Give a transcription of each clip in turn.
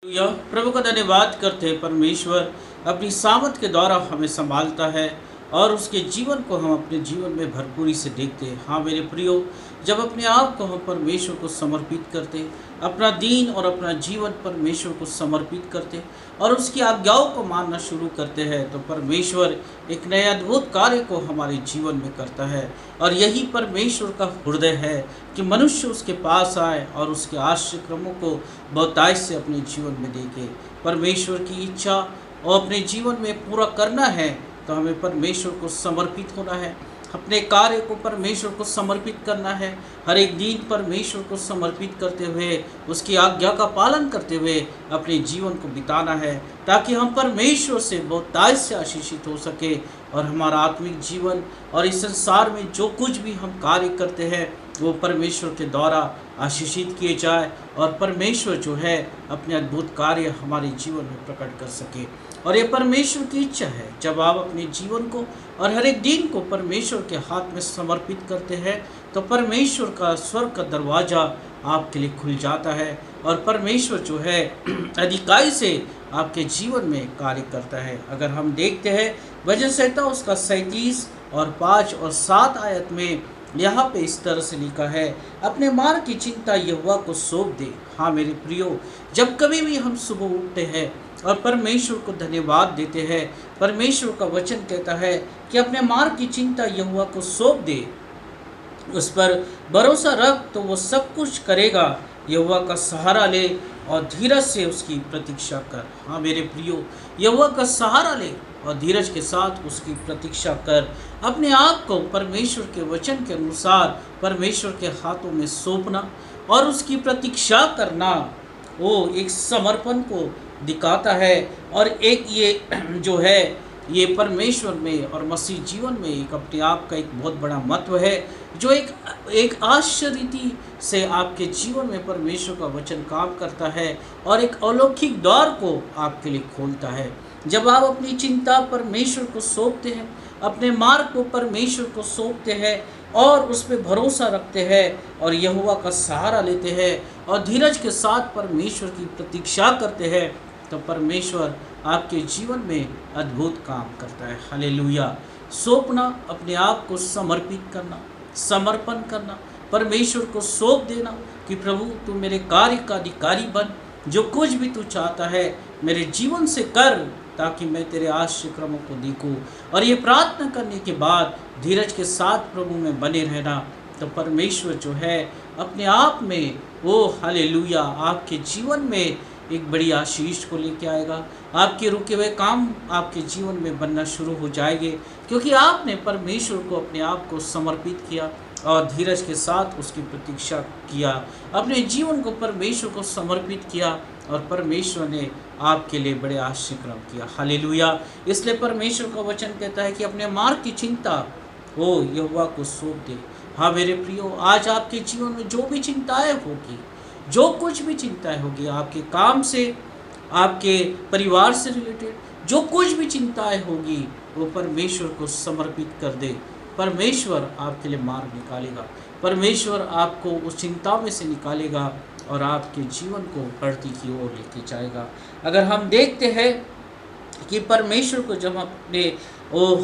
यह प्रभु का धन्यवाद करते हैं। परमेश्वर अपनी सामर्थ के द्वारा हमें संभालता है और उसके जीवन को हम अपने जीवन में भरपूरी से देखते हैं। हाँ मेरे प्रियो, जब अपने आप को हम परमेश्वर को समर्पित करते, अपना दीन और अपना जीवन परमेश्वर को समर्पित करते और उसकी आज्ञाओं को मानना शुरू करते हैं, तो परमेश्वर एक नए अद्भुत कार्य को हमारे जीवन में करता है। और यही परमेश्वर का हृदय है कि मनुष्य उसके पास आए और उसके आश्रयक्रमों को बहुतायत से अपने जीवन में देखे। परमेश्वर की इच्छा और अपने जीवन में पूरा करना है तो हमें परमेश्वर को समर्पित होना है, अपने कार्य को परमेश्वर को समर्पित करना है, हर एक दिन परमेश्वर को समर्पित करते हुए उसकी आज्ञा का पालन करते हुए अपने जीवन को बिताना है, ताकि हम परमेश्वर से बहुतायत से आशीषित हो सके और हमारा आत्मिक जीवन और इस संसार में जो कुछ भी हम कार्य करते हैं वो परमेश्वर के द्वारा आशीषित किए जाए और परमेश्वर जो है अपने अद्भुत कार्य हमारे जीवन में प्रकट कर सके। और ये परमेश्वर की इच्छा है, जब आप अपने जीवन को और हर एक दिन को परमेश्वर के हाथ में समर्पित करते हैं तो परमेश्वर का स्वर्ग का दरवाज़ा आपके लिए खुल जाता है और परमेश्वर जो है अधिकाई से आपके जीवन में कार्य करता है। अगर हम देखते हैं भजन संहिता उसका 37 और 5 और 7 आयत में यहाँ पे इस तरह से लिखा है, अपने मार्ग की चिंता यहोवा को सौंप दे। हाँ मेरे प्रियो, जब कभी भी हम सुबह उठते हैं और परमेश्वर को धन्यवाद देते हैं, परमेश्वर का वचन कहता है कि अपने मार्ग की चिंता यहोवा को सौंप दे, उस पर भरोसा रख तो वो सब कुछ करेगा। यहोवा का सहारा ले और धीरज से उसकी प्रतीक्षा कर। हाँ मेरे प्रियो, यहोवा का सहारा ले और धीरज के साथ उसकी प्रतीक्षा कर। अपने आप को परमेश्वर के वचन के अनुसार परमेश्वर के हाथों में सौंपना और उसकी प्रतीक्षा करना वो एक समर्पण को दिखाता है। और एक ये जो है ये परमेश्वर में और मसीह जीवन में एक अपने आप का एक बहुत बड़ा महत्व है, जो एक आश्चर्य से आपके जीवन में परमेश्वर का वचन काम करता है और एक अलौकिक द्वार को आपके लिए खोलता है। जब आप अपनी चिंता परमेश्वर को सौंपते हैं, अपने मार्ग को परमेश्वर को सौंपते हैं और उस पर भरोसा रखते हैं और यहोवा का सहारा लेते हैं और धीरज के साथ परमेश्वर की प्रतीक्षा करते हैं, तो परमेश्वर आपके जीवन में अद्भुत काम करता है। हालेलुया। सौंपना, अपने आप को समर्पित करना, समर्पण करना, परमेश्वर को सौंप देना कि प्रभु तू मेरे कार्य का अधिकारी बन, जो कुछ भी तू चाहता है मेरे जीवन से कर, ताकि मैं तेरे आश्रयक्रमों को देखूं। और ये प्रार्थना करने के बाद धीरज के साथ प्रभु में बने रहना, तो परमेश्वर जो है अपने आप में वो हालेलुया आपके जीवन में एक बड़ी आशीष को लेके आएगा। आपके रुके हुए काम आपके जीवन में बनना शुरू हो जाएंगे, क्योंकि आपने परमेश्वर को अपने आप को समर्पित किया और धीरज के साथ उसकी प्रतीक्षा किया, अपने जीवन को परमेश्वर को समर्पित किया और परमेश्वर ने आपके लिए बड़े आशीर्वाद किया। हालेलुया। इसलिए परमेश्वर का वचन कहता है कि अपने मार्ग की चिंता वो यहोवा को सौंप दे। हाँ मेरे प्रियो, आज आपके जीवन में जो भी चिंताएं होगी, जो कुछ भी चिंताएं होगी, आपके काम से, आपके परिवार से रिलेटेड जो कुछ भी चिंताएं होगी, वो परमेश्वर को समर्पित कर दे। परमेश्वर आपके लिए मार्ग निकालेगा, परमेश्वर आपको उस चिंता में से निकालेगा और आपके जीवन को प्रगति की ओर लेके जाएगा। अगर हम देखते हैं कि परमेश्वर को जब अपने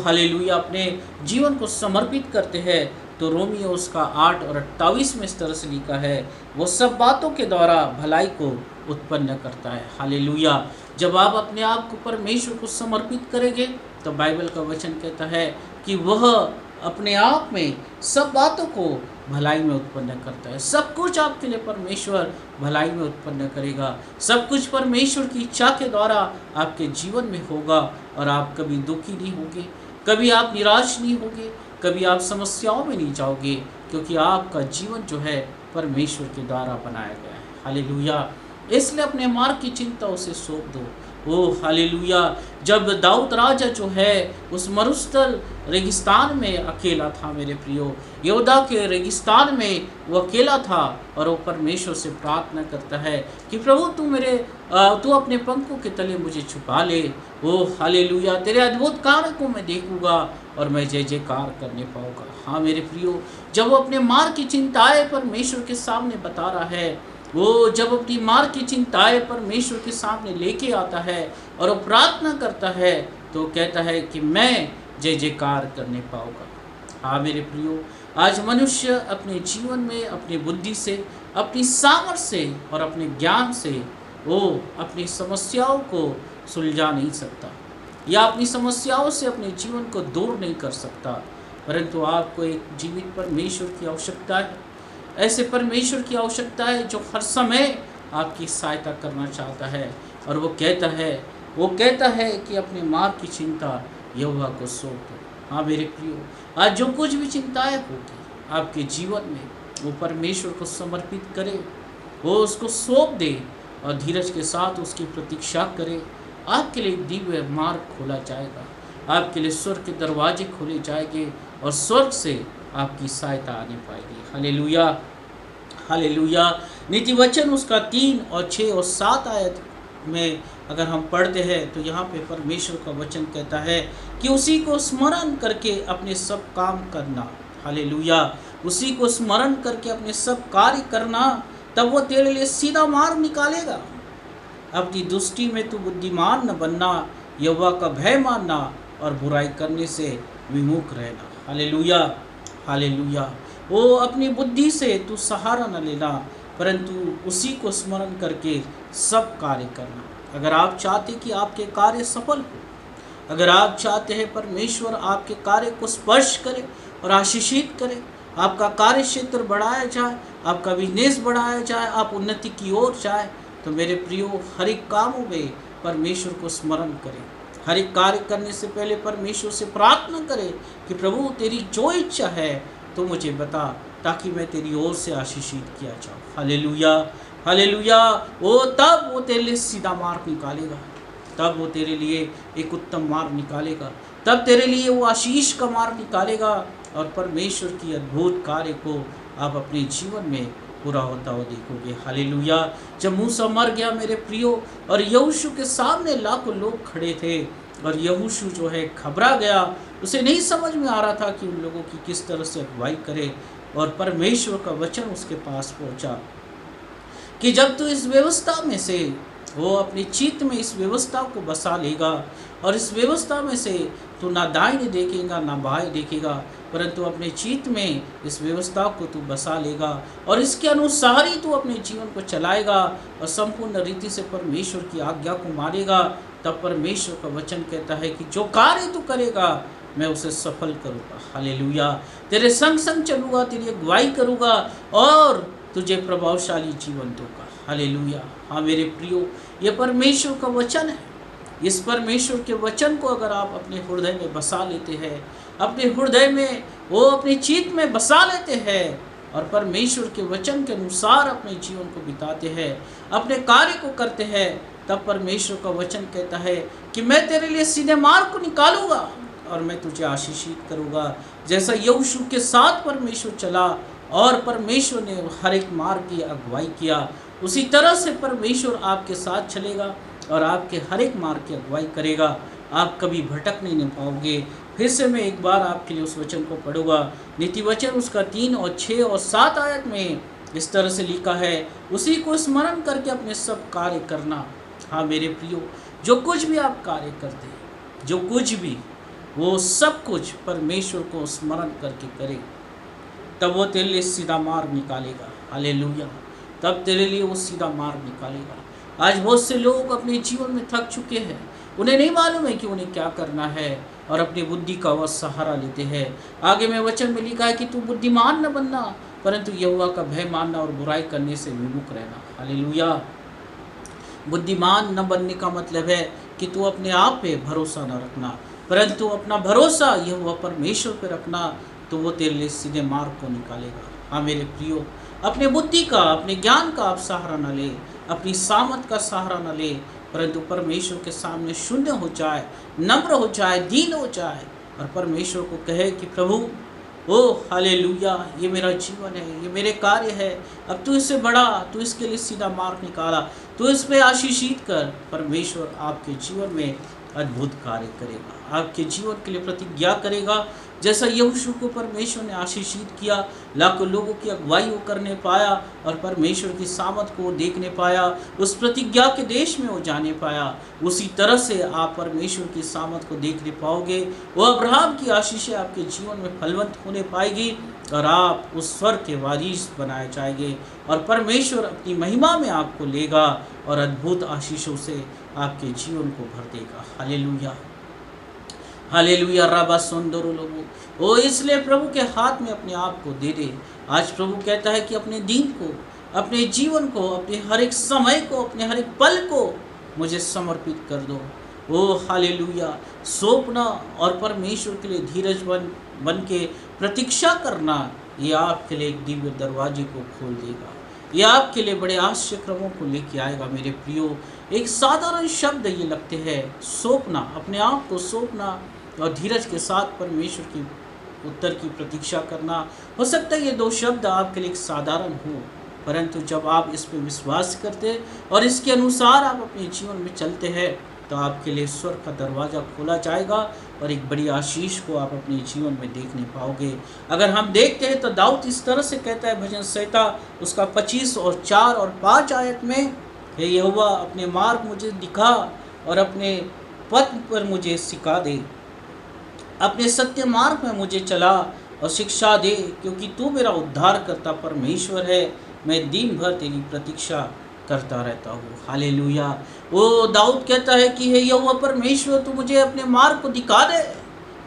हालेलुया अपने जीवन को समर्पित करते हैं, तो रोमियो उसका 8 और 28 में इस तरह से लिखा है, वो सब बातों के द्वारा भलाई को उत्पन्न करता है। हालेलुया। जब आप अपने आप को परमेश्वर को समर्पित करेंगे तो बाइबल का वचन कहता है कि वह अपने आप में सब बातों को भलाई में उत्पन्न करता है। सब कुछ आपके लिए परमेश्वर भलाई में उत्पन्न करेगा, सब कुछ परमेश्वर की इच्छा के द्वारा आपके जीवन में होगा और आप कभी दुखी नहीं होंगे, कभी आप निराश नहीं होंगे, कभी आप समस्याओं में नहीं जाओगे, क्योंकि आपका जीवन जो है परमेश्वर के द्वारा बनाया गया है। हालेलुया। इसलिए अपने मार्ग की चिंता उसे सौंप दो। ओ हालेलुया। जब दाऊद राजा जो है उस मरुस्थल रेगिस्तान में अकेला था मेरे प्रियो, यहूदा के रेगिस्तान में वो अकेला था और वो परमेश्वर से प्रार्थना करता है कि प्रभु तू अपने पंखों के तले मुझे छुपा ले। ओ हालेलुया। तेरे अद्भुत कार्य को मैं देखूंगा और मैं जय जयकार करने पाऊंगा। हाँ मेरे प्रियो, जब वो अपने मार्ग की चिंताएं परमेश्वर के सामने बता रहा है वो जब अपनी मार्ग की चिंताएं परमेश्वर के सामने लेके आता है और वो प्रार्थना करता है, तो कहता है कि मैं जय जयकार करने पाऊँगा। हाँ मेरे प्रियो, आज मनुष्य अपने जीवन में अपनी बुद्धि से, अपनी सामर्थ्य से और अपने ज्ञान से वो अपनी समस्याओं को सुलझा नहीं सकता या अपनी समस्याओं से अपने जीवन को दूर नहीं कर सकता, परंतु आपको एक जीवित परमेश्वर की आवश्यकता है। ऐसे परमेश्वर की आवश्यकता है जो हर समय आपकी सहायता करना चाहता है। और वो कहता है कि अपने मार्ग की चिंता यहोवा को सौंप दो। हाँ मेरे प्रियो, आज जो कुछ भी चिंताएं होगी आपके जीवन में, वो परमेश्वर को समर्पित करे, वो उसको सौंप दे और धीरज के साथ उसकी प्रतीक्षा करे। आपके लिए दिव्य मार्ग खोला जाएगा, आपके लिए स्वर्ग के दरवाजे खोले जाएंगे और स्वर्ग से आपकी सहायता आने पाएगी। Hallelujah, hallelujah. नीति वचन उसका 3 और 6 और 7 आयत में अगर हम पढ़ते हैं तो यहाँ पे परमेश्वर का वचन कहता है कि उसी को स्मरण करके अपने सब काम करना। हालेलुया, उसी को स्मरण करके अपने सब कार्य करना, तब वो तेरे लिए सीधा मार्ग निकालेगा। अपनी दुष्टि में तू बुद्धिमान न बनना, यहोवा का भय मानना और बुराई करने से विमुख रहना। Hallelujah, hallelujah. वो अपनी बुद्धि से तू सहारा न लेना, परंतु उसी को स्मरण करके सब कार्य करना। अगर आप चाहते कि आपके कार्य सफल हो, अगर आप चाहते हैं परमेश्वर आपके कार्य को स्पर्श करे और आशीषित करे, आपका कार्य क्षेत्र बढ़ाया जाए, आपका बिजनेस बढ़ाया जाए, आप उन्नति की ओर जाए, तो मेरे प्रियो हर एक कामों में परमेश्वर को स्मरण करें। हर एक कार्य करने से पहले परमेश्वर से प्रार्थना करें कि प्रभु तेरी जो इच्छा है तो मुझे बता, ताकि मैं तेरी ओर से आशीषित किया जाऊँ। Hallelujah, hallelujah. तब वो तेरे लिए सीधा मार्ग निकालेगा, तब वो तेरे लिए एक उत्तम मार्ग निकालेगा, तब तेरे लिए वो आशीष का मार्ग निकालेगा और परमेश्वर की अद्भुत कार्य को आप अपने जीवन में पूरा होता हुआ देखोगे। हालेलुया। जब मूसा मर गया मेरे प्रियो और यहोशू के सामने लाखों लोग खड़े थे और यहोशू जो है घबरा गया, उसे नहीं समझ में आ रहा था कि उन लोगों की किस तरह से अगुवाई करे, और परमेश्वर का वचन उसके पास पहुंचा कि जब तू इस व्यवस्था में से, वो अपने चित्त में इस व्यवस्था को बसा लेगा और इस व्यवस्था में से तू ना दाहिने देखेगा ना बाएं देखेगा, परंतु अपने चित्त में इस व्यवस्था को तू बसा लेगा और इसके अनुसार ही तू अपने जीवन को चलाएगा और संपूर्ण रीति से परमेश्वर की आज्ञा को मानेगा, तब परमेश्वर का वचन कहता है कि जो कार्य तू करेगा मैं उसे सफल करूँगा। हालेलुया। तेरे संग संग चलूँगा, तेरी अगुवाई करूँगा और तुझे प्रभावशाली जीवन दूंगा। हालेलुया। हाँ मेरे प्रियो, ये परमेश्वर का वचन है। इस परमेश्वर के वचन को अगर आप अपने हृदय में बसा लेते हैं, अपने हृदय में वो अपने चित्त में बसा लेते हैं और परमेश्वर के वचन के अनुसार अपने जीवन को बिताते हैं, अपने कार्य को करते हैं, तब परमेश्वर का वचन कहता है कि मैं तेरे लिए सीधे मार्ग को निकालूंगा और मैं तुझे आशीषित करूँगा। जैसा यहोशू के साथ परमेश्वर चला और परमेश्वर ने हर एक मार्ग की अगुवाई किया, उसी तरह से परमेश्वर आपके साथ चलेगा और आपके हर एक मार्ग की अगुवाई करेगा। आप कभी भटक नहीं पाओगे। फिर से मैं एक बार आपके लिए उस वचन को पढ़ूंगा। नीति वचन उसका 3 और 6 और 7 आयत में इस तरह से लिखा है, उसी को स्मरण करके अपने सब कार्य करना। हाँ मेरे प्रियो, जो कुछ भी आप कार्य करते हैं, जो कुछ भी, वो सब कुछ परमेश्वर को स्मरण करके करें, तब वो तेरे लिए सीधा मार्ग निकालेगा। हालेलुया। तब तेरे लिए वो सीधा मार्ग निकालेगा। आज बहुत से लोग अपने जीवन में थक चुके हैं, उन्हें नहीं मालूम है कि उन्हें क्या करना है और अपनी बुद्धि का वह सहारा लेते हैं। आगे में वचन में लिखा है कि तू बुद्धिमान न बनना, परंतु यहोवा का भय मानना और बुराई करने से विमुख रहना। हालेलुया। बुद्धिमान न बनने का मतलब है कि तू अपने आप पे भरोसा न रखना, परंतु अपना भरोसा यहोवा परमेश्वर पे रखना, तो वो तेरे लिए सीधे मार्ग को निकालेगा। हाँ मेरे प्रियो, अपने बुद्धि का, अपने ज्ञान का आप सहारा न ले, अपनी सामर्थ का सहारा न ले, परंतु परमेश्वर के सामने शून्य हो जाए, नम्र हो जाए, दीन हो जाए और परमेश्वर को कहे कि प्रभु ओ हालेलुया, ये मेरा जीवन है, ये मेरे कार्य है, अब तू इससे बढ़ा, तू इसके लिए सीधा मार्ग निकाला। तो इस पे आशीषित कर। परमेश्वर आपके जीवन में अद्भुत कार्य करेगा, आपके जीवन के लिए प्रतिज्ञा करेगा। जैसा यहोशू को परमेश्वर ने आशीषित किया, लाखों लोगों की अगुवाई वो करने पाया और परमेश्वर की सामर्थ को देखने पाया, उस प्रतिज्ञा के देश में वो जाने पाया, उसी तरह से आप परमेश्वर की सामर्थ को देखने पाओगे। वो अब्राहम की आशीषें आपके जीवन में फलवंत होने पाएगी और आप उस स्वर्ग के वारिस बनाए जाएंगे और परमेश्वर अपनी महिमा में आपको लेगा और अद्भुत आशीषों से आपके जीवन को भर देगा। Hallelujah, hallelujah. रबा सुंदर लोगो, ओ इसलिए प्रभु के हाथ में अपने आप को दे दे। आज प्रभु कहता है कि अपने दिन को, अपने जीवन को, अपने हर एक समय को, अपने हर एक पल को मुझे समर्पित कर दो। ओ हालेलुया, सौंपना और परमेश्वर के लिए धीरज बन के प्रतीक्षा करना, ये आपके लिए एक दिव्य दरवाजे को खोल देगा, ये आपके लिए बड़े आश्चर्य क्रमों को लेके आएगा। मेरे प्रियो, एक साधारण शब्द ये लगते हैं, सौंपना, अपने आप को सौंपना और धीरज के साथ परमेश्वर की उत्तर की प्रतीक्षा करना। हो सकता है ये दो शब्द आपके लिए साधारण हो, परंतु जब आप इस पर विश्वास करते और इसके अनुसार आप अपने जीवन में चलते हैं तो आपके लिए स्वर्ग का दरवाज़ा खोला जाएगा और एक बड़ी आशीष को आप अपने जीवन में देखने पाओगे। अगर हम देखते हैं तो दाऊद इस तरह से कहता है, भजन संहिता उसका 25 और 4 और 5 आयत में, हे यहोवा अपने मार्ग मुझे दिखा और अपने पथ पर मुझे सिखा दे, अपने सत्य मार्ग में मुझे चला और शिक्षा दे, क्योंकि तू मेरा उद्धार करता परमेश्वर है, मैं दिन भर तेरी प्रतीक्षा करता रहता हूँ। हालेलुया। वो दाऊद कहता है कि हे यहोवा परमेश्वर, तू मुझे अपने मार्ग को दिखा दे,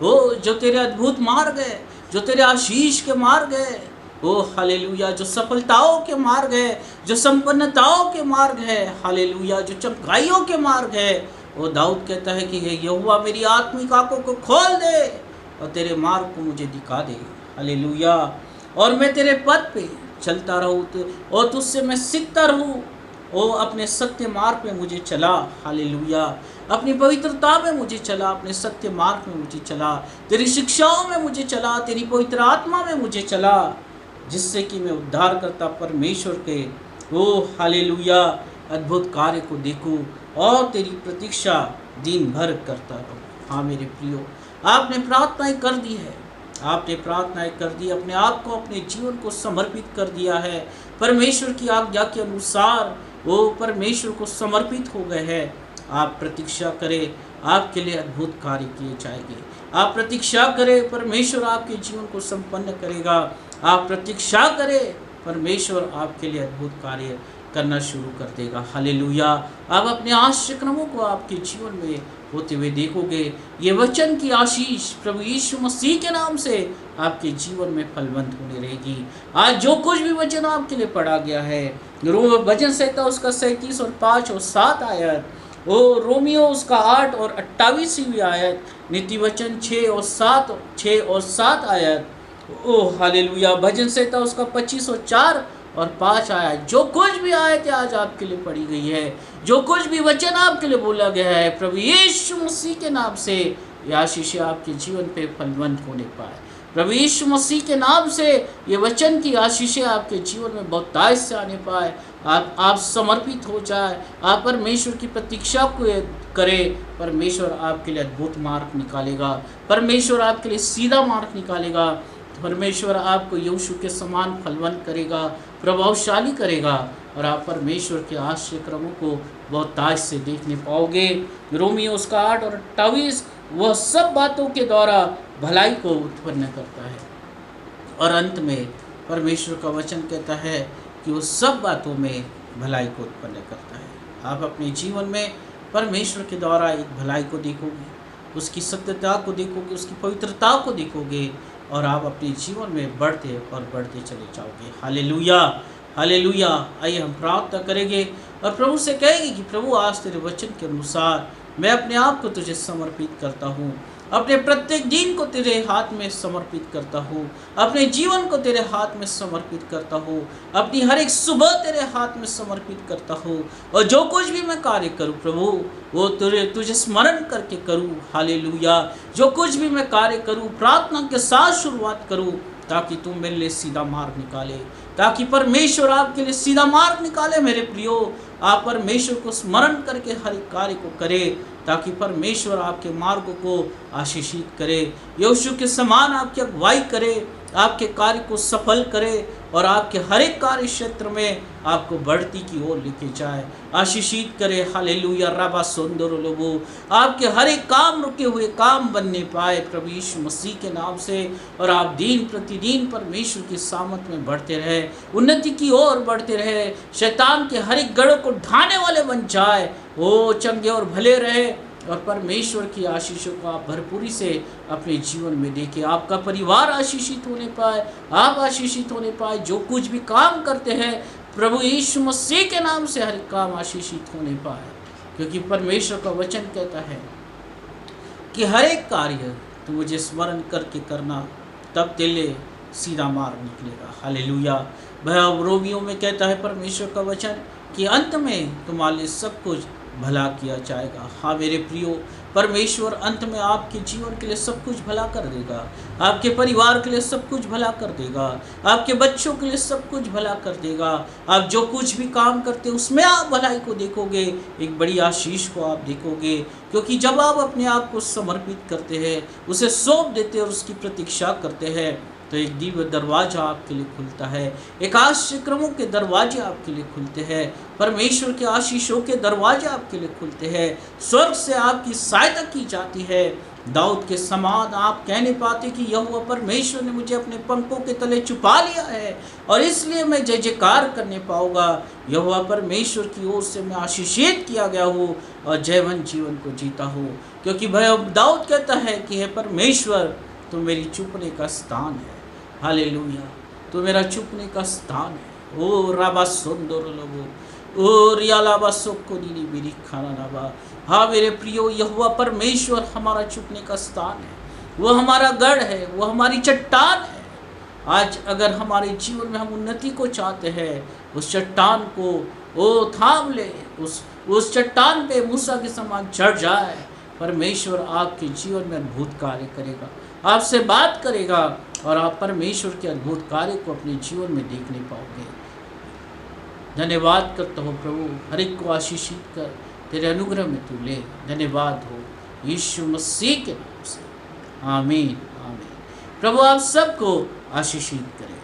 वो जो तेरे अद्भुत मार्ग है, जो तेरे आशीष के मार्ग है, ओ हालेलुया, जो सफलताओं के मार्ग है, जो संपन्नताओं के मार्ग है, हालेलुया, जो चमकाइयों के मार्ग है। वो दाऊद कहता है कि हे यहोवा मेरी आत्मिक आंखों को खोल दे और तेरे मार्ग को मुझे दिखा दे। हालेलुया, और मैं तेरे पथ पे चलता रहूँ और तुझसे मैं सीखता रहूँ। ओ अपने सत्य मार्ग में मुझे चला, हालेलुया, अपनी पवित्रता में मुझे चला, अपने सत्य मार्ग में मुझे चला, तेरी शिक्षाओं में मुझे चला, तेरी पवित्र आत्मा में मुझे चला, जिससे कि मैं उद्धार करता परमेश्वर के ओ हालेलुया अद्भुत कार्य को देखूं और तेरी प्रतीक्षा दिन भर करता रहूं। हाँ मेरे प्रियो, आपने प्रार्थनाएं कर दी है, आपने प्रार्थनाएं कर दी, अपने आप को, अपने जीवन को समर्पित कर दिया है परमेश्वर की आज्ञा के अनुसार, वो परमेश्वर को समर्पित हो गए हैं। आप प्रतीक्षा करें, आपके लिए अद्भुत कार्य किए जाएंगे। आप प्रतीक्षा करें, परमेश्वर आपके जीवन को संपन्न करेगा। आप प्रतीक्षा करें, परमेश्वर आपके लिए अद्भुत कार्य करना शुरू कर देगा। हालेलुया। आप अपने आश्चर्य क्रमों को आपके जीवन में होते हुए देखोगे। ये वचन की आशीष प्रभु यीशु मसीह के नाम से आपके जीवन में फलवंत होने रहेगी। आज जो कुछ भी वचन आपके लिए पढ़ा गया है, भजन संहिता उसका 37 और 5 और 7 आयत, ओ रोमियो उसका 8 और 28वीं आयत, नीति वचन 6 और 7 आयत, ओ हालेलुया, भजन संहिता उसका 25 और 4 और 5 आयत, जो कुछ भी आयत आज आपके लिए पढ़ी गई है, जो कुछ भी वचन आपके लिए बोला गया है, प्रभु यीशु मसीह के नाम से ये आशीष आपके जीवन पे फलवंत होने पाए। प्रभु यीशु मसीह के नाम से ये वचन की आशीषें आपके जीवन में बहुतायत से आने पाए। आप समर्पित हो जाए, आप परमेश्वर की प्रतीक्षा को करें। परमेश्वर आपके लिए अद्भुत मार्ग निकालेगा, परमेश्वर आपके लिए सीधा मार्ग निकालेगा, परमेश्वर आपको यहोशू के समान फलवंत करेगा, प्रभावशाली करेगा और आप परमेश्वर के आश्चर्य क्रमों को बहुतायत से देखने पाओगे। रोमियो उसका 8 और 28, वह सब बातों के द्वारा भलाई को उत्पन्न करता है। और अंत में परमेश्वर का वचन कहता है कि वो सब बातों में भलाई को उत्पन्न करता है। आप अपने जीवन में परमेश्वर के द्वारा एक भलाई को देखोगे, उसकी सत्यता को देखोगे, उसकी पवित्रता को देखोगे और आप अपने जीवन में बढ़ते और बढ़ते चले जाओगे। Hallelujah, hallelujah. आइए हम प्रार्थना करेंगे और प्रभु से कहेंगे कि प्रभु आज तेरे वचन के अनुसार मैं अपने आप को तुझे समर्पित करता हूँ, अपने प्रत्येक दिन को तेरे हाथ में समर्पित करता हूँ, अपने जीवन को तेरे हाथ में समर्पित करता हूँ, अपनी हर एक सुबह तेरे हाथ में समर्पित करता हूँ और जो कुछ भी मैं कार्य करूँ प्रभु वो तुझे स्मरण करके करूँ। हालेलुया। जो कुछ भी मैं कार्य करूँ प्रार्थना के साथ शुरुआत करूँ ताकि तुम मेरे लिए सीधा मार्ग निकाले, ताकि परमेश्वर आपके लिए सीधा मार्ग निकाले। मेरे प्रियो, आप परमेश्वर को स्मरण करके हर एक कार्य को करें, ताकि परमेश्वर आपके मार्गों को आशीषित करे, यहोशू के समान आपकी अगुवाई करे, आपके कार्य को सफल करे और आपके हर एक कार्य क्षेत्र में आपको बढ़ती की ओर लेके जाए, आशीषित करे। हालेलुया रबा सुंदर लोगो, आपके हर एक काम रुके हुए काम बनने पाए प्रभु यीशु मसीह के नाम से, और आप दिन प्रतिदिन परमेश्वर की सामत में बढ़ते रहे, उन्नति की ओर बढ़ते रहे, शैतान के हर एक गढ़ों को ढाने वाले बन जाए, वो चंगे और भले रहे, और परमेश्वर की आशीषों को आप भरपूरी से अपने जीवन में देखें। आपका परिवार आशीषित होने पाए, आप आशीषित होने पाए, जो कुछ भी काम करते हैं प्रभु यीशु मसीह के नाम से हर एक काम आशीषित होने पाए, क्योंकि परमेश्वर का वचन कहता है कि हर एक कार्य तो मुझे स्मरण करके करना, तब तेरे सीधा मार्ग निकलेगा। हालेलुया। वह रोमियों में कहता है परमेश्वर का वचन कि अंत में तुम्हारे लिए सब कुछ भला किया जाएगा। हाँ मेरे प्रियो, परमेश्वर अंत में आपके जीवन के लिए सब कुछ भला कर देगा, आपके परिवार के लिए सब कुछ भला कर देगा, आपके बच्चों के लिए सब कुछ भला कर देगा। आप जो कुछ भी काम करते उसमें आप भलाई को देखोगे, एक बड़ी आशीष को आप देखोगे, क्योंकि जब आप अपने आप को समर्पित करते हैं, उसे सौंप देते हैं और उसकी प्रतीक्षा करते हैं, तो एक दिव्य दरवाजा आपके लिए खुलता है, एक आशीर्वादों के दरवाजे आपके लिए खुलते हैं, परमेश्वर के आशीषों के दरवाजे आपके लिए खुलते हैं, स्वर्ग से आपकी सहायता की जाती है। दाऊद के समान आप कहने पाते कि यहोवा परमेश्वर ने मुझे अपने पंखों के तले छुपा लिया है, और इसलिए मैं जय जयकार करने पाऊंगा। यहोवा परमेश्वर की ओर से मैं आशीषित किया गया हूँ और जयवंत जीवन को जीता हूँ, क्योंकि भाई दाऊद कहता है कि हे परमेश्वर, तो मेरी छुपने का स्थान है। हालेलुया, तो मेरा छुपने का स्थान है। ओ राबा सुंदर लोगो, ओ रियालाबा सोकोनी मेरी खाना राबा। हाँ मेरे प्रियो, यहोवा परमेश्वर हमारा छुपने का स्थान है, वो हमारा गढ़ है, वो हमारी चट्टान है। आज अगर हमारे जीवन में हम उन्नति को चाहते हैं, उस चट्टान को ओ थाम ले, उस चट्टान पे मूसा के समान चढ़ जाए। परमेश्वर आपके जीवन में अद्भुत कार्य करेगा, आपसे बात करेगा, और आप परमेश्वर के अद्भुत कार्य को अपने जीवन में देखने पाओगे। धन्यवाद करता हूँ प्रभु, हर एक को आशीषित कर तेरे अनुग्रह में तू ले। धन्यवाद हो यीशु मसीह के नाम से, आमीन आमीन। प्रभु आप सबको आशीषित करें।